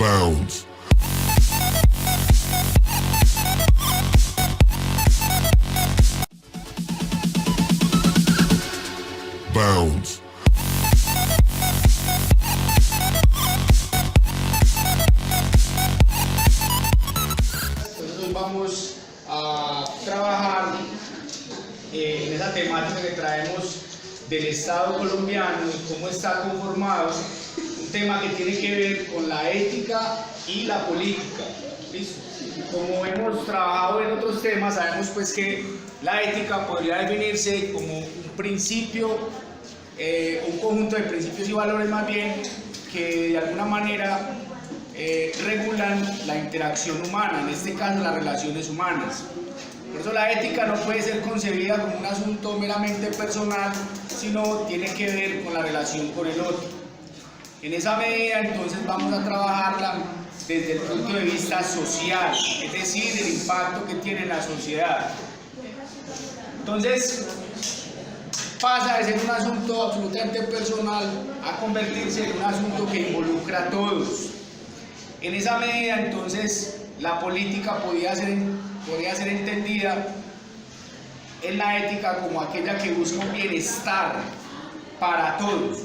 Bounce. Bounce. Nosotros vamos a trabajar en esa temática que traemos del Estado colombiano y cómo está conformado, un tema que tiene que ver con la ética y la política. ¿Listo? Como hemos trabajado en otros temas, sabemos pues que la ética podría definirse como un principio, un conjunto de principios y valores más bien, que de alguna manera regulan la interacción humana, en este caso las relaciones humanas. Por eso la ética no puede ser concebida como un asunto meramente personal, sino tiene que ver con la relación con el otro. En esa medida entonces vamos a trabajarla desde el punto de vista social, es decir, el impacto que tiene en la sociedad. Entonces pasa de ser un asunto absolutamente personal a convertirse en un asunto que involucra a todos. En esa medida entonces la política podría ser entendida en la ética como aquella que busca un bienestar para todos.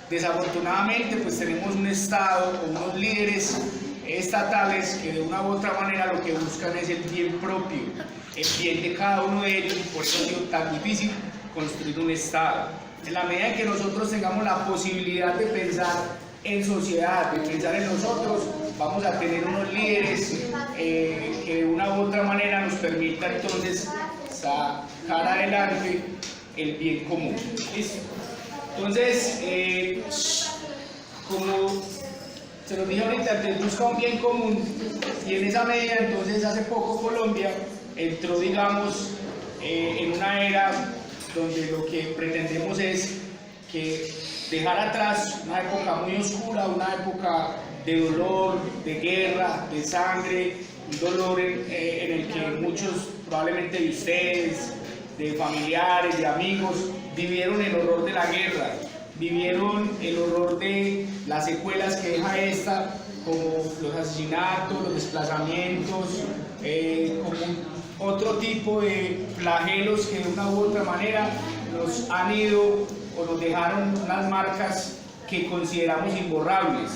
Desafortunadamente pues tenemos un Estado o unos líderes estatales que de una u otra manera lo que buscan es el bien propio, el bien de cada uno de ellos, y por eso ha sido tan difícil construir un Estado. En la medida en que nosotros tengamos la posibilidad de pensar en sociedad, de pensar en nosotros, vamos a tener unos líderes que de una u otra manera nos permita entonces sacar adelante el bien común. ¿Listo? Entonces, como se lo dije ahorita, se busca un bien común, y en esa medida entonces hace poco Colombia entró, digamos, en una era donde lo que pretendemos es que dejar atrás una época muy oscura, una época de dolor, de guerra, de sangre, un dolor en el que muchos, probablemente de ustedes, de familiares, de amigos, vivieron el horror de la guerra, vivieron el horror de las secuelas que deja esta, como los asesinatos, los desplazamientos, como otro tipo de flagelos que de una u otra manera nos han ido o nos dejaron unas marcas que consideramos imborrables.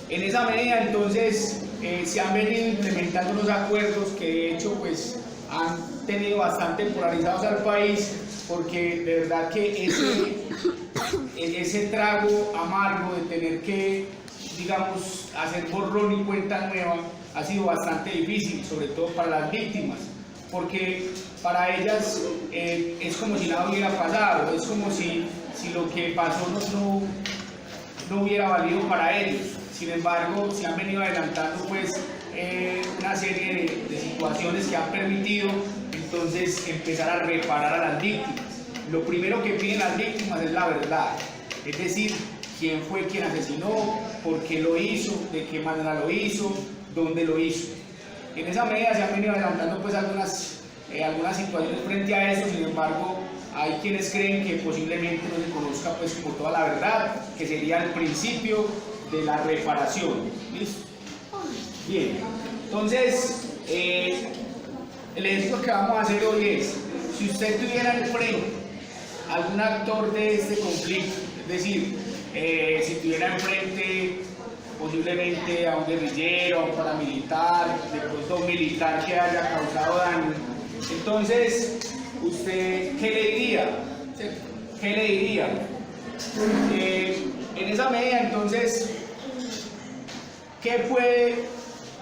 En esa medida entonces se han venido implementando unos acuerdos que de hecho pues han tenido bastante polarizados al país, porque de verdad que ese trago amargo de tener que, digamos, hacer borrón y cuenta nueva ha sido bastante difícil, sobre todo para las víctimas, porque para ellas es como si nada hubiera pasado, es como si lo que pasó no hubiera valido para ellos. Sin embargo, se han venido adelantando pues una serie de situaciones que han permitido entonces empezar a reparar a las víctimas. Lo primero que piden las víctimas es la verdad, es decir, quién fue quien asesinó, por qué lo hizo, de qué manera lo hizo, dónde lo hizo. En esa medida se han venido adelantando pues algunas situaciones frente a eso. Sin embargo, hay quienes creen que posiblemente no se conozca pues como toda la verdad, que sería el principio de la reparación. ¿Listo? Bien, entonces el ejemplo que vamos a hacer hoy es: si usted tuviera enfrente algún actor de este conflicto, es decir, si tuviera enfrente posiblemente a un guerrillero, a un paramilitar, de pronto a un militar que haya causado daño, entonces, ¿usted qué le diría? ¿Qué le diría? En esa medida, entonces, ¿qué puede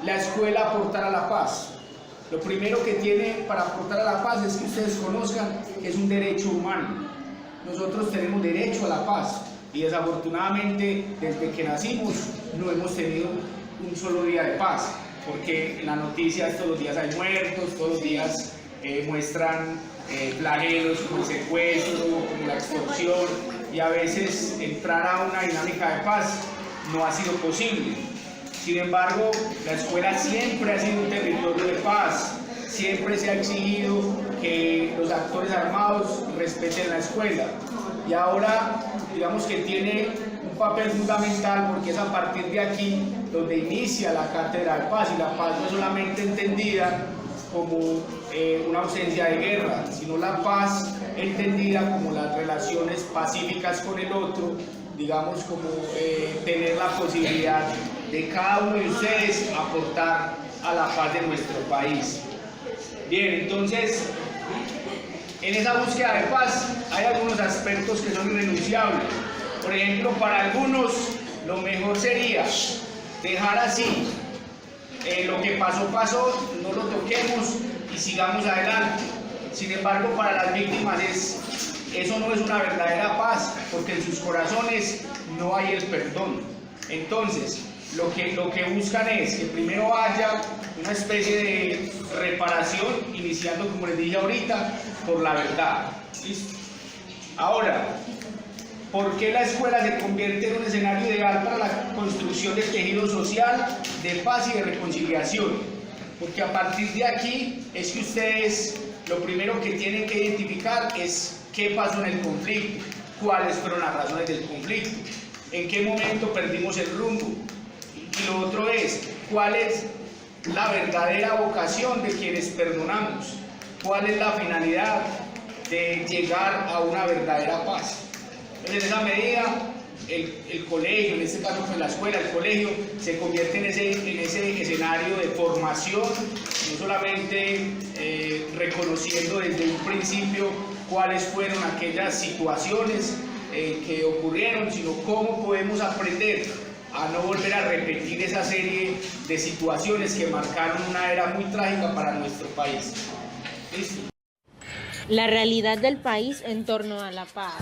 la escuela aportar a la paz? Lo primero que tiene para aportar a la paz es que ustedes conozcan que es un derecho humano. Nosotros tenemos derecho a la paz, y desafortunadamente desde que nacimos no hemos tenido un solo día de paz, porque en las noticias todos los días hay muertos, todos los días muestran flagelos como el secuestro, como la extorsión, y a veces entrar a una dinámica de paz no ha sido posible. Sin embargo, la escuela siempre ha sido un territorio de paz, siempre se ha exigido que los actores armados respeten la escuela, y ahora digamos que tiene un papel fundamental, porque es a partir de aquí donde inicia la Cátedra de Paz, y la paz no es solamente entendida como una ausencia de guerra, sino la paz entendida como las relaciones pacíficas con el otro, digamos como tener la posibilidad de cada uno de ustedes aportar a la paz de nuestro país. Bien, entonces, en esa búsqueda de paz hay algunos aspectos que son irrenunciables. Por ejemplo, para algunos lo mejor sería dejar así, lo que pasó, pasó, no lo toquemos y sigamos adelante. Sin embargo, para las víctimas eso no es una verdadera paz, porque en sus corazones no hay el perdón. Entonces, lo que buscan es que primero haya una especie de reparación, iniciando, como les dije ahorita, por la verdad. ¿Listo? Ahora, ¿por qué la escuela se convierte en un escenario ideal para la construcción del tejido social, de paz y de reconciliación? Porque a partir de aquí es que ustedes lo primero que tienen que identificar es qué pasó en el conflicto, cuáles fueron las razones del conflicto, en qué momento perdimos el rumbo. Y lo otro es, ¿cuál es la verdadera vocación de quienes perdonamos? ¿Cuál es la finalidad de llegar a una verdadera paz? Entonces, en esa medida, el colegio, en este caso pues la escuela, el colegio, se convierte en ese escenario de formación, no solamente reconociendo desde un principio cuáles fueron aquellas situaciones que ocurrieron, sino cómo podemos aprender a no volver a repetir esa serie de situaciones que marcaron una era muy trágica para nuestro país. ¿Listo? La realidad del país en torno a la paz.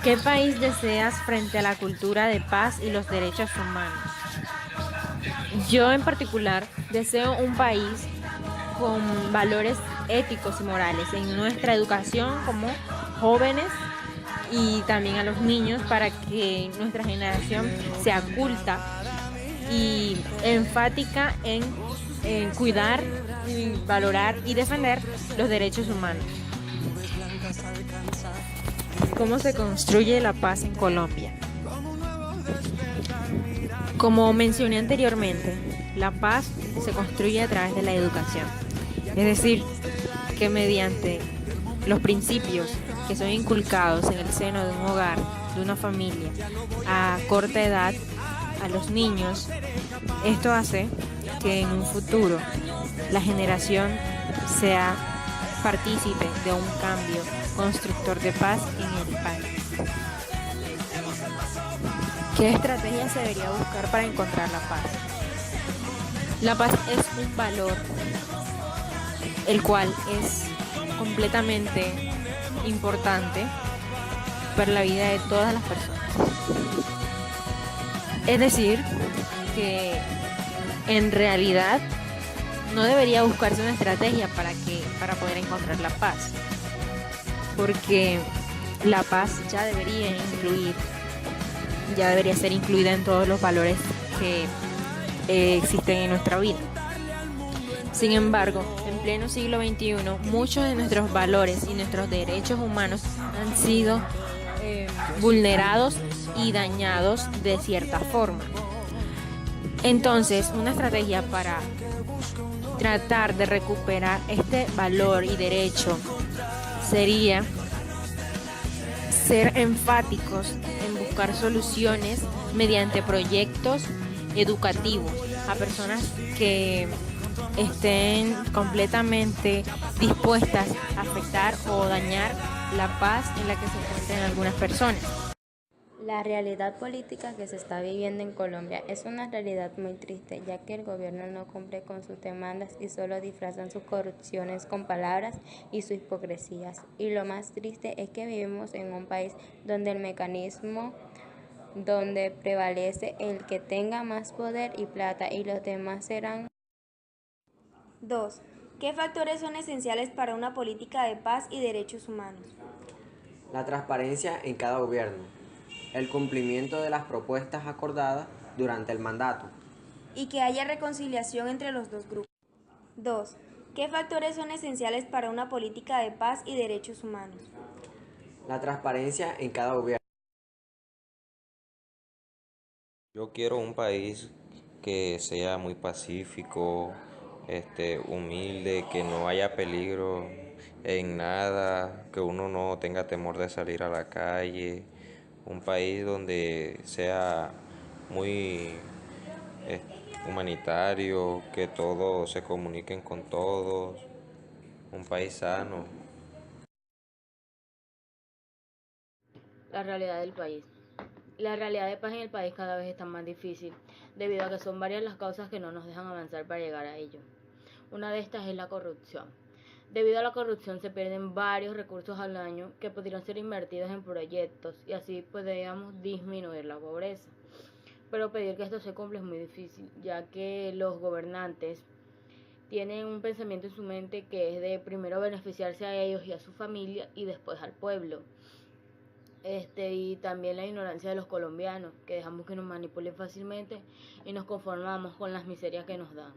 ¿Qué país deseas frente a la cultura de paz y los derechos humanos? Yo en particular deseo un país con valores éticos y morales en nuestra educación como jóvenes y también a los niños, para que nuestra generación sea culta y enfática en cuidar, y valorar y defender los derechos humanos. ¿Cómo se construye la paz en Colombia? Como mencioné anteriormente, la paz se construye a través de la educación. Es decir, que mediante los principios que son inculcados en el seno de un hogar, de una familia, a corta edad, a los niños, esto hace que en un futuro la generación sea partícipe de un cambio constructor de paz en el país. ¿Qué estrategia se debería buscar para encontrar la paz? La paz es un valor, el cual es completamente importante para la vida de todas las personas. Es decir, que en realidad no debería buscarse una estrategia para poder encontrar la paz, porque la paz ya debería ser incluida en todos los valores que existen en nuestra vida. Sin embargo, en pleno siglo XXI, muchos de nuestros valores y nuestros derechos humanos han sido vulnerados y dañados de cierta forma. Entonces, una estrategia para tratar de recuperar este valor y derecho sería ser enfáticos en buscar soluciones mediante proyectos educativos a personas que estén completamente dispuestas a afectar o dañar la paz en la que se encuentran algunas personas. La realidad política que se está viviendo en Colombia es una realidad muy triste, ya que el gobierno no cumple con sus demandas y solo disfrazan sus corrupciones con palabras y sus hipocresías. Y lo más triste es que vivimos en un país donde el mecanismo donde prevalece el que tenga más poder y plata, y los demás serán. 2. ¿Qué factores son esenciales para una política de paz y derechos humanos? La transparencia en cada gobierno, el cumplimiento de las propuestas acordadas durante el mandato. Y que haya reconciliación entre los dos grupos. 2. ¿Qué factores son esenciales para una política de paz y derechos humanos? La transparencia en cada gobierno. Yo quiero un país que sea muy pacífico, humilde, que no haya peligro en nada, que uno no tenga temor de salir a la calle, un país donde sea muy eh, humanitario, que todos se comuniquen con todos, un país sano. La realidad del país. La realidad de paz en el país cada vez está más difícil, debido a que son varias las causas que no nos dejan avanzar para llegar a ello. Una de estas es la corrupción. Debido a la corrupción se pierden varios recursos al año que podrían ser invertidos en proyectos y así podríamos disminuir la pobreza. Pero pedir que esto se cumpla es muy difícil, ya que los gobernantes tienen un pensamiento en su mente que es de primero beneficiarse a ellos y a su familia y después al pueblo. Y también la ignorancia de los colombianos, que dejamos que nos manipulen fácilmente y nos conformamos con las miserias que nos dan.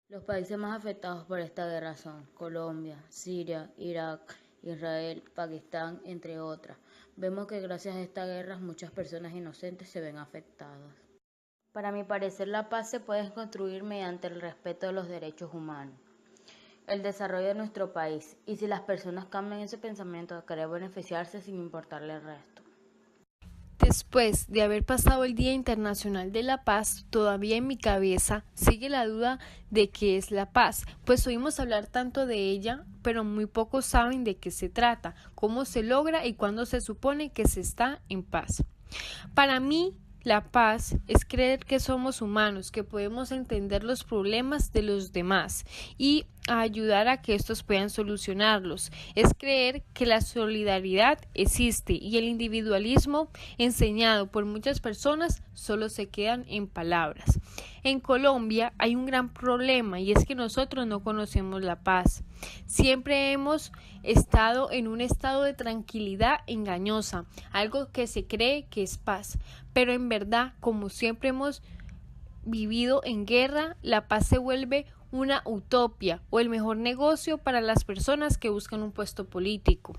Los países más afectados por esta guerra son Colombia, Siria, Irak, Israel, Pakistán, entre otras. Vemos que gracias a esta guerra muchas personas inocentes se ven afectadas. Para mi parecer, la paz se puede construir mediante el respeto de los derechos humanos, el desarrollo de nuestro país, y si las personas cambian ese pensamiento de querer beneficiarse sin importarle el resto. Después de haber pasado el Día Internacional de la Paz, todavía en mi cabeza sigue la duda de qué es la paz, pues oímos hablar tanto de ella, pero muy pocos saben de qué se trata, cómo se logra y cuándo se supone que se está en paz. Para mí, la paz es creer que somos humanos, que podemos entender los problemas de los demás y ayudar a que estos puedan solucionarlos. Es creer que la solidaridad existe y el individualismo enseñado por muchas personas solo se quedan en palabras. En Colombia hay un gran problema y es que nosotros no conocemos la paz. Siempre hemos estado en un estado de tranquilidad engañosa, algo que se cree que es paz, pero en verdad, como siempre hemos vivido en guerra, la paz se vuelve una utopía o el mejor negocio para las personas que buscan un puesto político.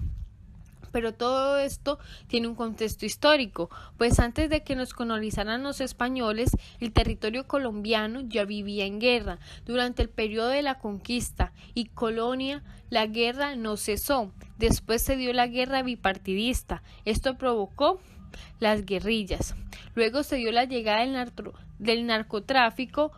Pero todo esto tiene un contexto histórico, pues antes de que nos colonizaran los españoles, el territorio colombiano ya vivía en guerra. Durante el periodo de la conquista y colonia, la guerra no cesó. Después se dio la guerra bipartidista. Esto provocó las guerrillas. Luego se dio la llegada del narcotráfico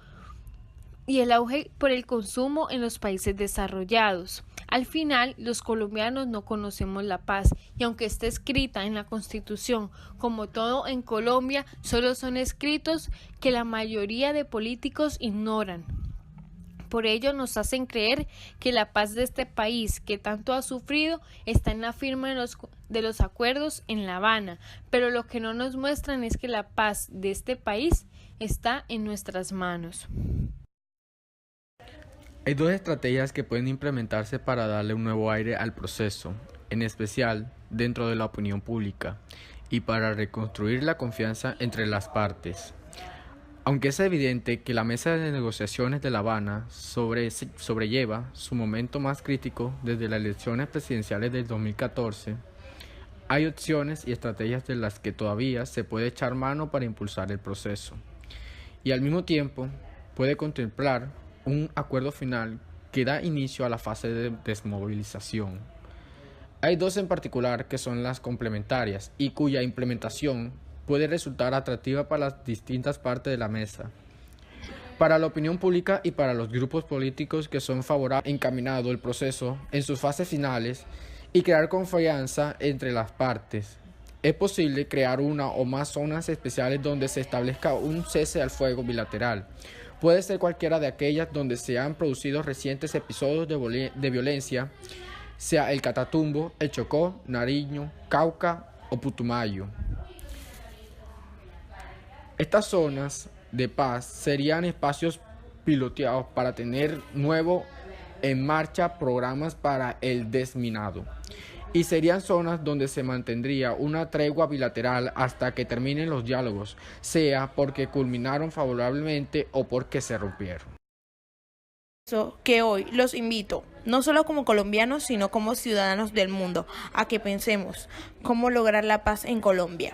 y el auge por el consumo en los países desarrollados. Al final, los colombianos no conocemos la paz y aunque esté escrita en la Constitución, como todo en Colombia, solo son escritos que la mayoría de políticos ignoran. Por ello nos hacen creer que la paz de este país, que tanto ha sufrido, está en la firma de los acuerdos en La Habana, pero lo que no nos muestran es que la paz de este país está en nuestras manos. Hay dos estrategias que pueden implementarse para darle un nuevo aire al proceso, en especial dentro de la opinión pública, y para reconstruir la confianza entre las partes. Aunque es evidente que la mesa de negociaciones de La Habana sobrelleva su momento más crítico desde las elecciones presidenciales del 2014, hay opciones y estrategias de las que todavía se puede echar mano para impulsar el proceso, y al mismo tiempo puede contemplar un acuerdo final que da inicio a la fase de desmovilización. Hay dos en particular que son las complementarias y cuya implementación puede resultar atractiva para las distintas partes de la mesa. Para la opinión pública y para los grupos políticos que son favorables, encaminado el proceso en sus fases finales y crear confianza entre las partes. Es posible crear una o más zonas especiales donde se establezca un cese al fuego bilateral. Puede ser cualquiera de aquellas donde se han producido recientes episodios de violencia, sea el Catatumbo, el Chocó, Nariño, Cauca o Putumayo. Estas zonas de paz serían espacios piloteados para tener nuevo en marcha programas para el desminado. Y serían zonas donde se mantendría una tregua bilateral hasta que terminen los diálogos, sea porque culminaron favorablemente o porque se rompieron. Que hoy los invito, no solo como colombianos, sino como ciudadanos del mundo, a que pensemos cómo lograr la paz en Colombia.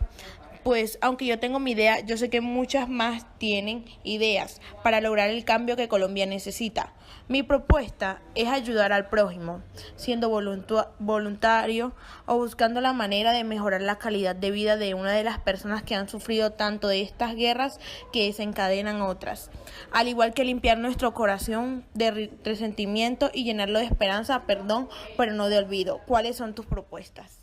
Pues aunque yo tengo mi idea, yo sé que muchas más tienen ideas para lograr el cambio que Colombia necesita. Mi propuesta es ayudar al prójimo, siendo voluntario o buscando la manera de mejorar la calidad de vida de una de las personas que han sufrido tanto de estas guerras que desencadenan otras. Al igual que limpiar nuestro corazón de resentimiento y llenarlo de esperanza, perdón, pero no de olvido. ¿Cuáles son tus propuestas?